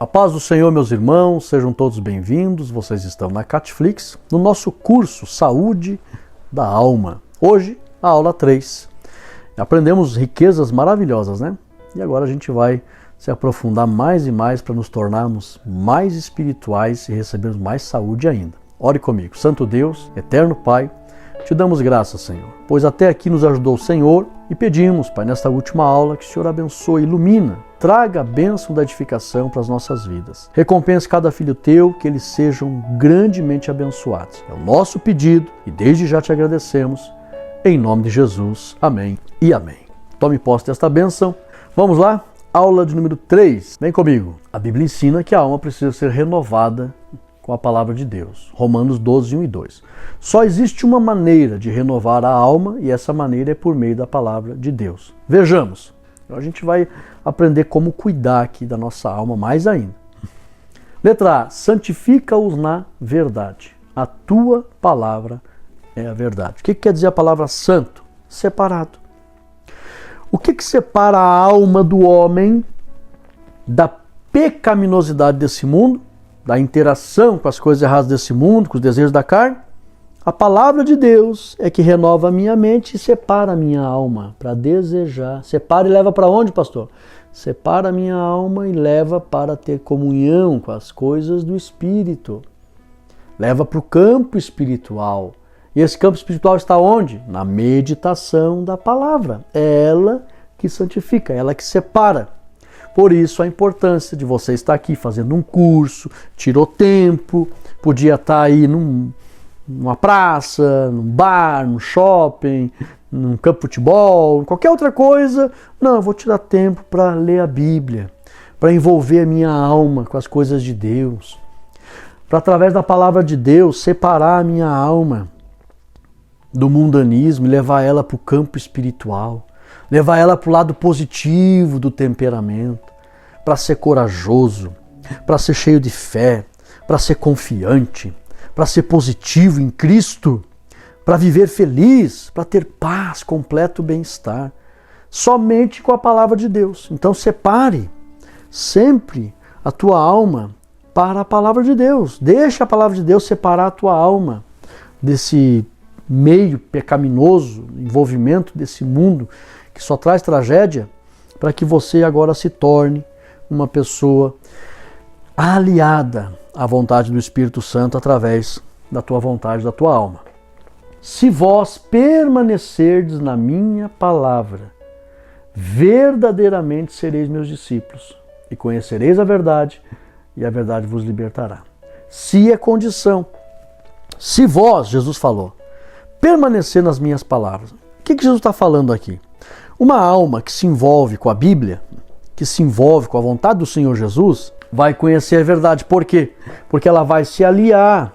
A paz do Senhor, meus irmãos, sejam todos bem-vindos. Vocês estão na Catflix, no nosso curso Saúde da Alma. Hoje, a aula 3. Aprendemos riquezas maravilhosas, né? E agora a gente vai se aprofundar mais e mais para nos tornarmos mais espirituais e recebermos mais saúde ainda. Ore comigo. Santo Deus, eterno Pai, te damos graças, Senhor, pois até aqui nos ajudou o Senhor e pedimos, Pai, nesta última aula, que o Senhor abençoe, ilumina, traga a bênção da edificação para as nossas vidas. Recompense cada filho teu, que eles sejam grandemente abençoados. É o nosso pedido e desde já te agradecemos. Em nome de Jesus. Amém e amém. Tome posse desta bênção. Vamos lá? Aula de número 3. Vem comigo. A Bíblia ensina que a alma precisa ser renovada com a palavra de Deus. Romanos 12, 1 e 2. Só existe uma maneira de renovar a alma e essa maneira é por meio da palavra de Deus. Vejamos. A gente vai aprender como cuidar aqui da nossa alma mais ainda. Letra A. Santifica-os na verdade. A tua palavra é a verdade. O que quer dizer a palavra santo? Separado. O que separa a alma do homem da pecaminosidade desse mundo, da interação com as coisas erradas desse mundo, com os desejos da carne? A palavra de Deus é que renova a minha mente e separa a minha alma para desejar. Separa e leva para onde, pastor? Separa a minha alma e leva para ter comunhão com as coisas do Espírito. Leva para o campo espiritual. E esse campo espiritual está onde? Na meditação da palavra. É ela que santifica, é ela que separa. Por isso a importância de você estar aqui fazendo um curso, tirou tempo, podia estar aí numa praça, num bar, num shopping, num campo de futebol, qualquer outra coisa. Não, eu vou tirar tempo para ler a Bíblia, para envolver a minha alma com as coisas de Deus, para através da palavra de Deus separar a minha alma do mundanismo e levar ela para o campo espiritual, levar ela para o lado positivo do temperamento, para ser corajoso, para ser cheio de fé, para ser confiante, para ser positivo em Cristo, para viver feliz, para ter paz, completo bem-estar, somente com a palavra de Deus. Então separe sempre a tua alma para a palavra de Deus. Deixa a palavra de Deus separar a tua alma desse meio pecaminoso, envolvimento desse mundo que só traz tragédia, para que você agora se torne uma pessoa aliada à vontade do Espírito Santo através da tua vontade, da tua alma. Se vós permanecerdes na minha palavra, verdadeiramente sereis meus discípulos e conhecereis a verdade e a verdade vos libertará. Se é condição. Se vós, Jesus falou, permanecer nas minhas palavras. O que Jesus está falando aqui? Uma alma que se envolve com a Bíblia, que se envolve com a vontade do Senhor Jesus, vai conhecer a verdade. Por quê? Porque ela vai se aliar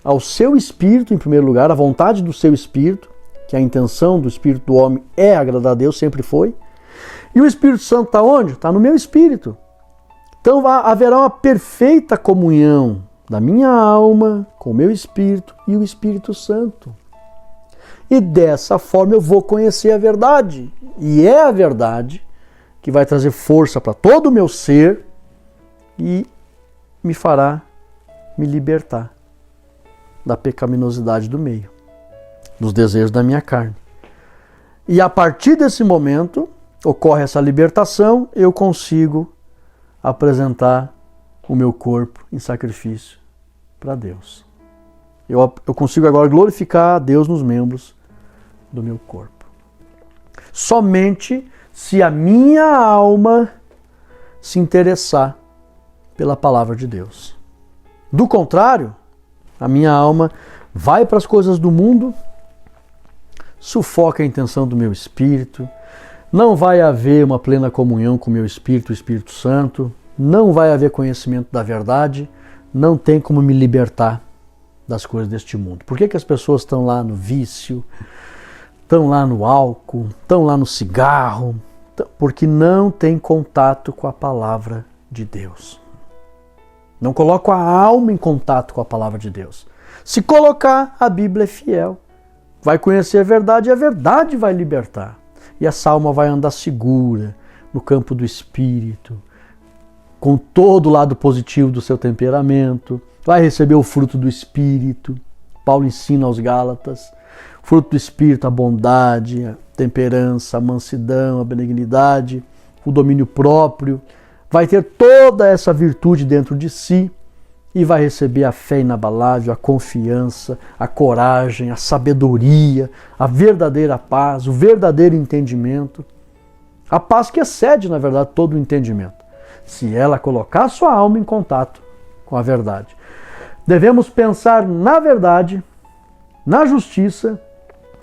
ao seu espírito, em primeiro lugar, à vontade do seu espírito, que a intenção do espírito do homem é agradar a Deus, sempre foi. E o Espírito Santo está onde? Está no meu espírito. Então haverá uma perfeita comunhão da minha alma com o meu espírito e o Espírito Santo. E dessa forma eu vou conhecer a verdade. E é a verdade que vai trazer força para todo o meu ser e me fará me libertar da pecaminosidade do meio, dos desejos da minha carne. E a partir desse momento ocorre essa libertação, eu consigo apresentar o meu corpo em sacrifício para Deus. Eu consigo agora glorificar a Deus nos membros do meu corpo. Somente se a minha alma se interessar pela palavra de Deus. Do contrário, a minha alma vai para as coisas do mundo, sufoca a intenção do meu espírito, não vai haver uma plena comunhão com o meu espírito, o Espírito Santo, não vai haver conhecimento da verdade, não tem como me libertar das coisas deste mundo. Por que as pessoas estão lá no vício, estão lá no álcool, estão lá no cigarro? Porque não tem contato com a palavra de Deus. Não coloco a alma em contato com a palavra de Deus. Se colocar, a Bíblia é fiel. Vai conhecer a verdade e a verdade vai libertar. E essa alma vai andar segura no campo do Espírito, com todo o lado positivo do seu temperamento, vai receber o fruto do Espírito. Paulo ensina aos Gálatas, o fruto do Espírito, a bondade, a temperança, a mansidão, a benignidade, o domínio próprio. Vai ter toda essa virtude dentro de si e vai receber a fé inabalável, a confiança, a coragem, a sabedoria, a verdadeira paz, o verdadeiro entendimento. A paz que excede, na verdade, todo o entendimento, se ela colocar sua alma em contato com a verdade. Devemos pensar na verdade, na justiça,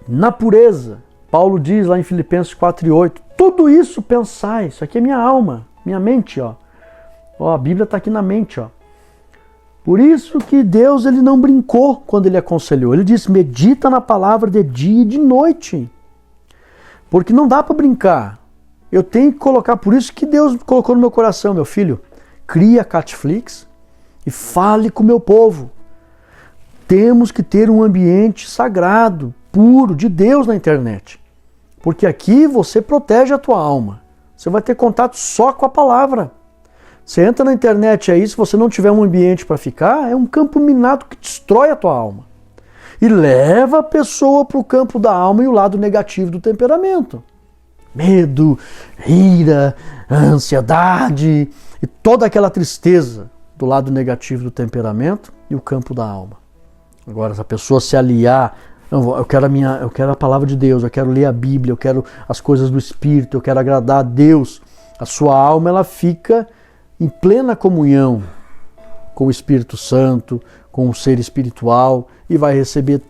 na pureza. Paulo diz lá em Filipenses 4:8, tudo isso pensai, isso aqui é minha alma, minha mente, ó. A Bíblia está aqui na mente, ó. Por isso que Deus ele não brincou quando ele aconselhou. Ele disse, medita na palavra de dia e de noite. Porque não dá para brincar. Eu tenho que colocar, por isso que Deus colocou no meu coração, meu filho, cria a Catflix e fale com o meu povo. Temos que ter um ambiente sagrado, puro, de Deus na internet. Porque aqui você protege a tua alma. Você vai ter contato só com a palavra. Você entra na internet aí, se você não tiver um ambiente para ficar, é um campo minado que destrói a tua alma. E leva a pessoa para o campo da alma e o lado negativo do temperamento. Medo, ira, ansiedade e toda aquela tristeza do lado negativo do temperamento e o campo da alma. Agora, se a pessoa se aliar, eu quero a palavra de Deus, eu quero ler a Bíblia, eu quero as coisas do Espírito, eu quero agradar a Deus, a sua alma ela fica em plena comunhão com o Espírito Santo, com o ser espiritual e vai receber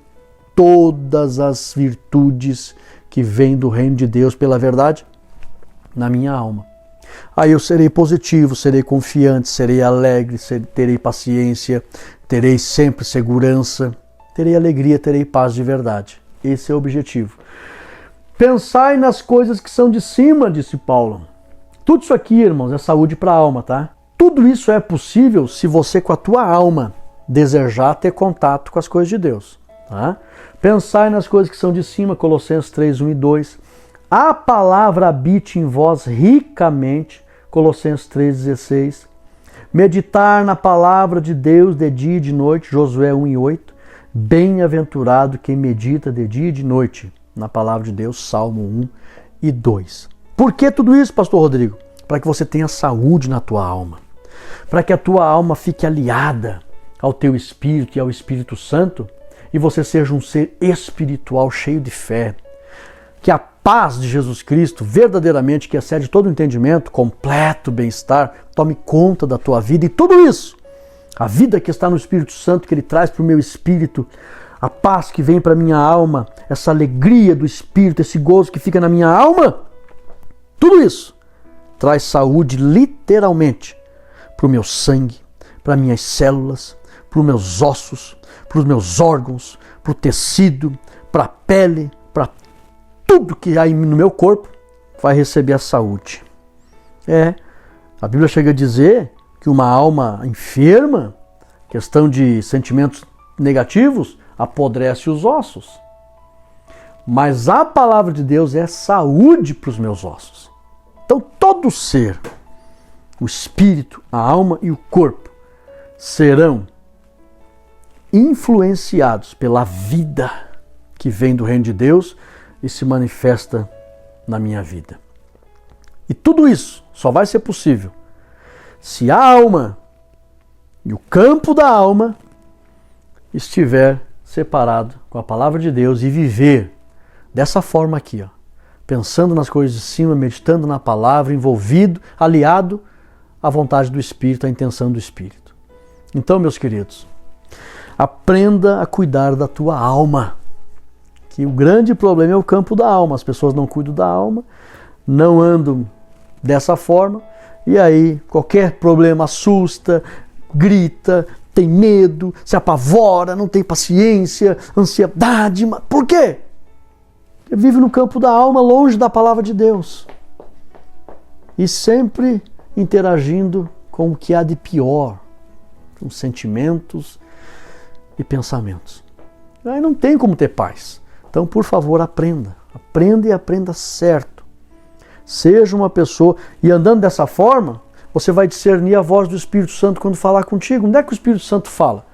todas as virtudes que vêm do reino de Deus pela verdade na minha alma. Aí eu serei positivo, serei confiante, serei alegre, terei paciência, terei sempre segurança, terei alegria, terei paz de verdade. Esse é o objetivo. Pensai nas coisas que são de cima, disse Paulo. Tudo isso aqui, irmãos, é saúde para a alma, tá? Tudo isso é possível se você, com a tua alma, desejar ter contato com as coisas de Deus, tá? Pensai nas coisas que são de cima, Colossenses 3:1 e 2. A palavra habite em vós ricamente, Colossenses 3:16. Meditar na palavra de Deus de dia e de noite, Josué 1 e 8. Bem-aventurado quem medita de dia e de noite na palavra de Deus, Salmo 1 e 2. Por que tudo isso, pastor Rodrigo? Para que você tenha saúde na tua alma. Para que a tua alma fique aliada ao teu espírito e ao Espírito Santo e você seja um ser espiritual cheio de fé. Que a paz de Jesus Cristo, verdadeiramente, que excede todo o entendimento, completo bem-estar, tome conta da tua vida e tudo isso. A vida que está no Espírito Santo, que Ele traz para o meu espírito, a paz que vem para a minha alma, essa alegria do Espírito, esse gozo que fica na minha alma, tudo isso traz saúde literalmente para o meu sangue, para minhas células, para os meus ossos, para os meus órgãos, para o tecido, para a pele, para tudo que há no meu corpo vai receber a saúde. A Bíblia chega a dizer que uma alma enferma, questão de sentimentos negativos, apodrece os ossos. Mas a palavra de Deus é saúde para os meus ossos. Então todo ser, o espírito, a alma e o corpo serão influenciados pela vida que vem do reino de Deus e se manifesta na minha vida. E tudo isso só vai ser possível se a alma e o campo da alma estiver separado com a palavra de Deus e viver dessa forma aqui, ó, pensando nas coisas de cima, meditando na palavra, envolvido, aliado à vontade do Espírito, à intenção do Espírito. Então, meus queridos, aprenda a cuidar da tua alma, que o grande problema é o campo da alma. As pessoas não cuidam da alma, não andam dessa forma, e aí qualquer problema assusta, grita, tem medo, se apavora, não tem paciência, ansiedade. Por quê? Porque vive no campo da alma, longe da palavra de Deus. E sempre interagindo com o que há de pior, com sentimentos e pensamentos. Aí não tem como ter paz. Então, por favor, aprenda. Aprenda e aprenda certo. Seja uma pessoa, e andando dessa forma, você vai discernir a voz do Espírito Santo quando falar contigo? Onde é que o Espírito Santo fala?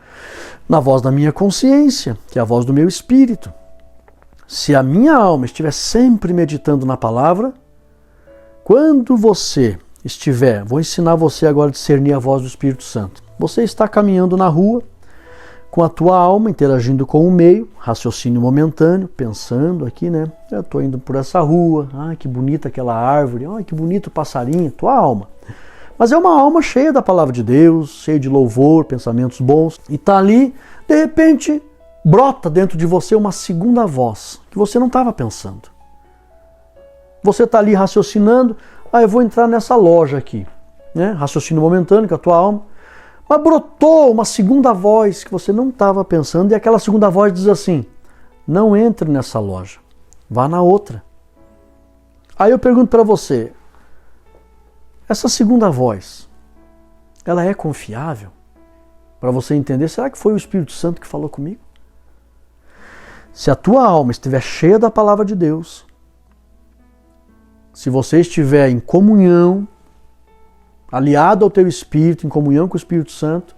Na voz da minha consciência, que é a voz do meu espírito. Se a minha alma estiver sempre meditando na palavra, quando você estiver, vou ensinar você agora a discernir a voz do Espírito Santo. Você está caminhando na rua, com a tua alma interagindo com o meio, raciocínio momentâneo, pensando aqui, né? Eu estou indo por essa rua, que bonita aquela árvore, que bonito o passarinho, tua alma. Mas é uma alma cheia da palavra de Deus, cheia de louvor, pensamentos bons, e está ali, de repente, brota dentro de você uma segunda voz, que você não estava pensando. Você está ali raciocinando, eu vou entrar nessa loja aqui, né? Raciocínio momentâneo com a tua alma. Mas brotou uma segunda voz que você não estava pensando, e aquela segunda voz diz assim: não entre nessa loja, vá na outra. Aí eu pergunto para você, essa segunda voz, ela é confiável? Para você entender, será que foi o Espírito Santo que falou comigo? Se a tua alma estiver cheia da palavra de Deus, se você estiver em comunhão, aliado ao teu espírito, em comunhão com o Espírito Santo,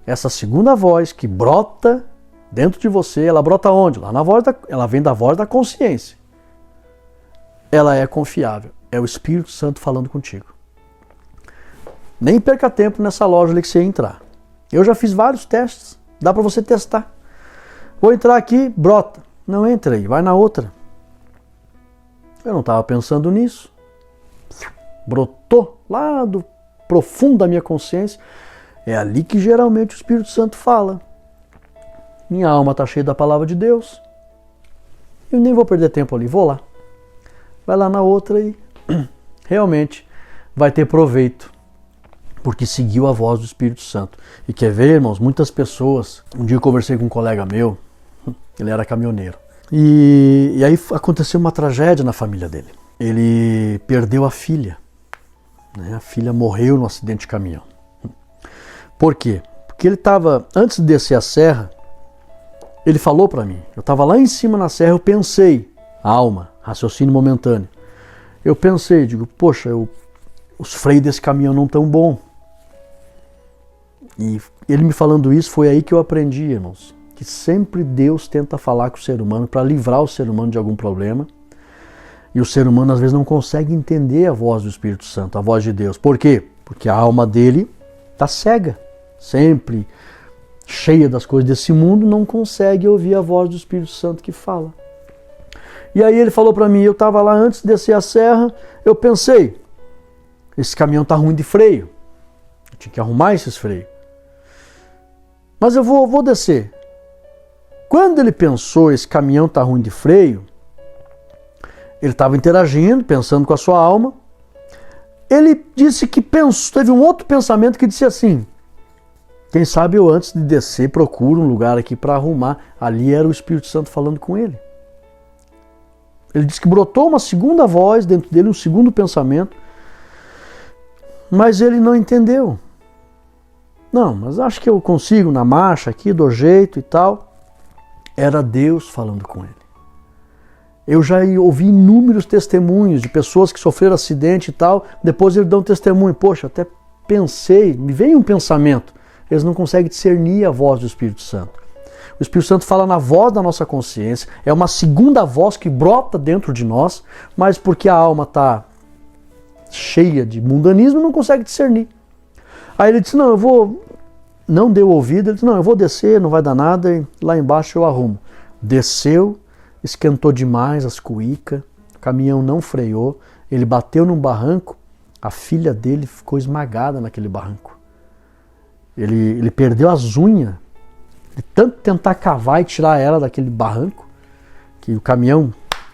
essa segunda voz que brota dentro de você, ela brota onde? Lá na voz ela vem da voz da consciência. Ela é confiável. É o Espírito Santo falando contigo. Nem perca tempo nessa loja ali que você entrar. Eu já fiz vários testes. Dá para você testar. Vou entrar aqui, brota. Não entra aí, vai na outra. Eu não estava pensando nisso. Brotou lá do profundo da minha consciência. É ali que geralmente o Espírito Santo fala. Minha alma está cheia da palavra de Deus. Eu nem vou perder tempo ali, vou lá. Vai lá na outra e realmente vai ter proveito, porque seguiu a voz do Espírito Santo. E quer ver, irmãos, muitas pessoas... Um dia eu conversei com um colega meu, ele era caminhoneiro. E aí aconteceu uma tragédia na família dele. Ele perdeu a filha. A filha morreu num acidente de caminhão. Por quê? Porque ele estava, antes de descer a serra, ele falou para mim, eu estava lá em cima na serra, eu pensei, alma, raciocínio momentâneo, eu pensei, digo, poxa, os freios desse caminhão não tão bom. E ele me falando isso, foi aí que eu aprendi, irmãos, que sempre Deus tenta falar com o ser humano para livrar o ser humano de algum problema. E o ser humano às vezes não consegue entender a voz do Espírito Santo, a voz de Deus. Por quê? Porque a alma dele está cega, sempre cheia das coisas desse mundo, não consegue ouvir a voz do Espírito Santo que fala. E aí ele falou para mim, eu estava lá antes de descer a serra, eu pensei, esse caminhão está ruim de freio, eu tinha que arrumar esses freios. Mas eu vou descer. Quando ele pensou, esse caminhão está ruim de freio, ele estava interagindo, pensando com a sua alma. Ele disse que teve um outro pensamento que disse assim, quem sabe eu antes de descer procuro um lugar aqui para arrumar. Ali era o Espírito Santo falando com ele. Ele disse que brotou uma segunda voz dentro dele, um segundo pensamento, mas ele não entendeu. Não, mas acho que eu consigo na marcha aqui, do jeito e tal. Era Deus falando com ele. Eu já ouvi inúmeros testemunhos de pessoas que sofreram acidente e tal, depois eles dão testemunho. Poxa, até pensei, me veio um pensamento. Eles não conseguem discernir a voz do Espírito Santo. O Espírito Santo fala na voz da nossa consciência, é uma segunda voz que brota dentro de nós, mas porque a alma está cheia de mundanismo, não consegue discernir. Aí ele disse, não, eu vou... Não deu ouvido, ele disse, não, eu vou descer, não vai dar nada, e lá embaixo eu arrumo. Desceu, esquentou demais as cuícas, o caminhão não freou, ele bateu num barranco, a filha dele ficou esmagada naquele barranco. Ele perdeu as unhas, de tanto tentar cavar e tirar ela daquele barranco, que o caminhão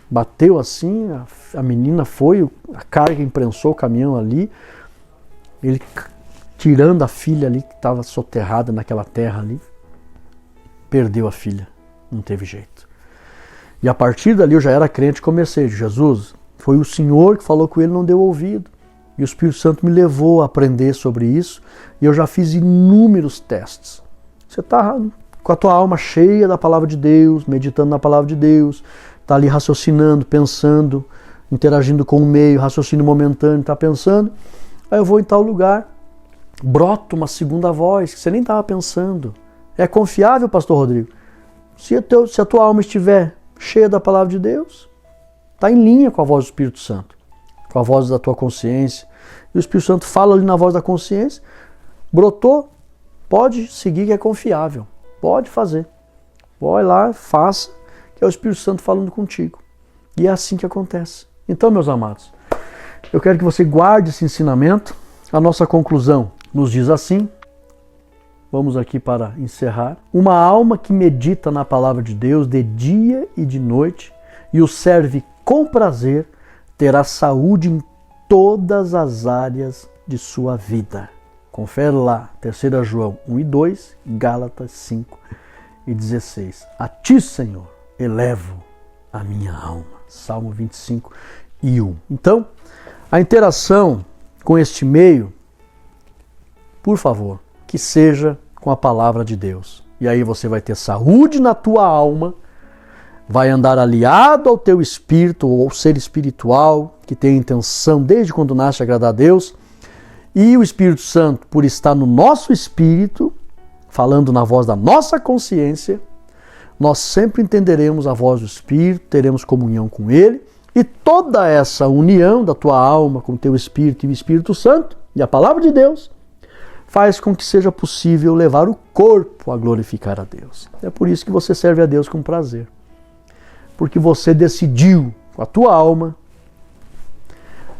bateu assim, a menina foi, a carga imprensou o caminhão ali, ele tirando a filha ali, que estava soterrada naquela terra ali, perdeu a filha, não teve jeito. E a partir dali eu já era crente e comecei, Jesus, foi o Senhor que falou com ele, não deu ouvido. E o Espírito Santo me levou a aprender sobre isso, e eu já fiz inúmeros testes. Você está com a tua alma cheia da palavra de Deus, meditando na palavra de Deus, está ali raciocinando, pensando, interagindo com o meio, raciocínio momentâneo, está pensando. Aí eu vou em tal lugar, brota uma segunda voz que você nem estava pensando. É confiável, pastor Rodrigo? Se a tua alma estiver cheia da palavra de Deus, está em linha com a voz do Espírito Santo, com a voz da tua consciência. E o Espírito Santo fala ali na voz da consciência, brotou, pode seguir que é confiável, pode fazer. Vai lá, faça, que é o Espírito Santo falando contigo. E é assim que acontece. Então, meus amados, eu quero que você guarde esse ensinamento. A nossa conclusão nos diz assim, vamos aqui para encerrar. Uma alma que medita na palavra de Deus de dia e de noite e o serve com prazer, terá saúde em todas as áreas de sua vida. Confere lá, 3 João 1 e 2, Gálatas 5 e 16. A ti, Senhor, elevo a minha alma. Salmo 25 e 1. Então, a interação com este meio, por favor, que seja com a palavra de Deus. E aí você vai ter saúde na tua alma, vai andar aliado ao teu espírito, ou ao ser espiritual, que tem a intenção desde quando nasce agradar a Deus, e o Espírito Santo, por estar no nosso espírito, falando na voz da nossa consciência, nós sempre entenderemos a voz do Espírito, teremos comunhão com Ele, e toda essa união da tua alma com o teu Espírito e o Espírito Santo, e a palavra de Deus, faz com que seja possível levar o corpo a glorificar a Deus. É por isso que você serve a Deus com prazer. Porque você decidiu, com a tua alma,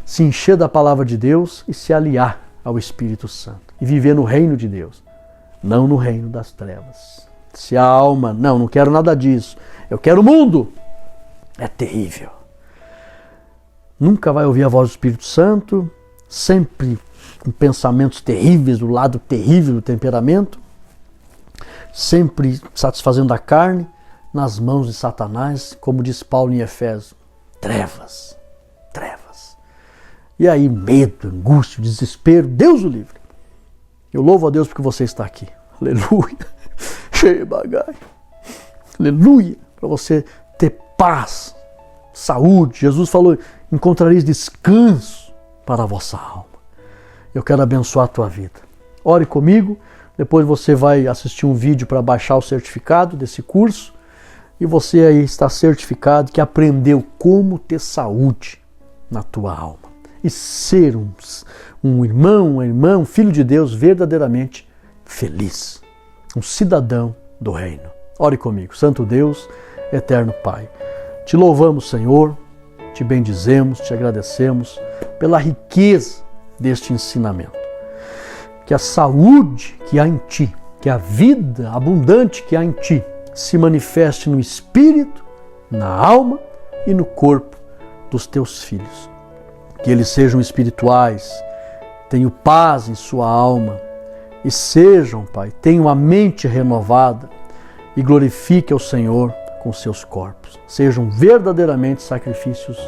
se encher da palavra de Deus e se aliar ao Espírito Santo. E viver no reino de Deus, não no reino das trevas. Se a alma, não quero nada disso, eu quero o mundo, é terrível. Nunca vai ouvir a voz do Espírito Santo, sempre com pensamentos terríveis, do lado terrível do temperamento, sempre satisfazendo a carne, nas mãos de Satanás, como diz Paulo em Efésios, trevas, trevas. E aí medo, angústia, desespero, Deus o livre. Eu louvo a Deus porque você está aqui. Aleluia. Cheio bagai. Aleluia. Para você ter paz, saúde. Jesus falou, encontrareis descanso para a vossa alma. Eu quero abençoar a tua vida. Ore comigo, depois você vai assistir um vídeo para baixar o certificado desse curso e você aí está certificado que aprendeu como ter saúde na tua alma e ser um irmão, uma irmã, um filho de Deus verdadeiramente feliz, um cidadão do reino. Ore comigo. Santo Deus, eterno Pai, te louvamos, Senhor, te bendizemos, te agradecemos pela riqueza deste ensinamento. Que a saúde que há em ti, que a vida abundante que há em ti, se manifeste no espírito, na alma e no corpo dos teus filhos. Que eles sejam espirituais, tenham paz em sua alma e sejam, Pai, tenham a mente renovada e glorifique ao Senhor com seus corpos. Sejam verdadeiramente sacrifícios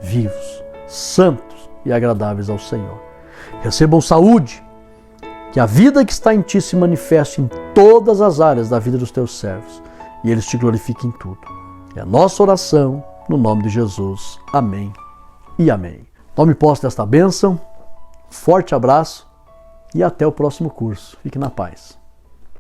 vivos, santos e agradáveis ao Senhor. Recebam saúde, que a vida que está em ti se manifeste em todas as áreas da vida dos teus servos e eles te glorifiquem em tudo. É a nossa oração, no nome de Jesus. Amém e amém. Tome posse desta bênção, forte abraço e até o próximo curso. Fique na paz.